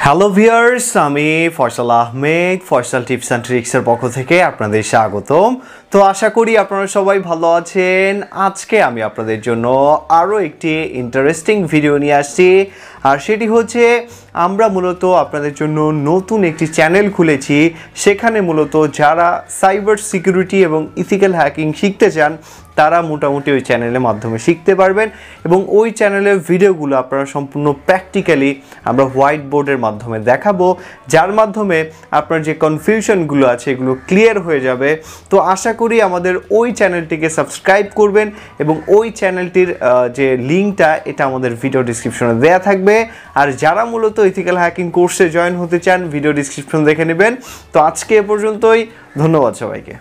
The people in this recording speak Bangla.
হ্যালো ভিউয়ার্স, আমি ফয়সাল আহমেদ ফয়সাল টিপস অ্যান্ড ট্রিক্সের পক্ষ থেকে আপনাদের স্বাগতম। তো আশা করি আপনারা সবাই ভালো আছেন। আজকে আমি আপনাদের জন্য আরও একটি ইন্টারেস্টিং ভিডিও নিয়ে আসছি, আর সেটি হচ্ছে আমরা মূলত আপনাদের জন্য নতুন একটি চ্যানেল খুলেছি। সেখানে মূলত যারা সাইবার সিকিউরিটি এবং ইথিক্যাল হ্যাকিং শিখতে চান তারা মোটামুটি ওই চ্যানেলের মাধ্যমে শিখতে পারবেন, এবং ওই চ্যানেলের ভিডিওগুলো আপনারা সম্পূর্ণ প্র্যাকটিক্যালি আমরা হোয়াইট বোর্ডের মাধ্যমে দেখাবো, যার মাধ্যমে আপনার যে কনফিউশনগুলো আছে এগুলো ক্লিয়ার হয়ে যাবে। তো আশা করি আমাদের ওই চ্যানেলটিকে সাবস্ক্রাইব করবেন, এবং ওই চ্যানেলটির যে লিঙ্কটা এটা আমাদের ভিডিও ডিসক্রিপশনে দেওয়া থাকবে। আর যারা মূলত ইথিক্যাল হ্যাকিং কোর্সে জয়েন হতে চান ভিডিও ডিসক্রিপশন দেখে নেবেন। তো আজকে এ পর্যন্তই, ধন্যবাদ সবাইকে।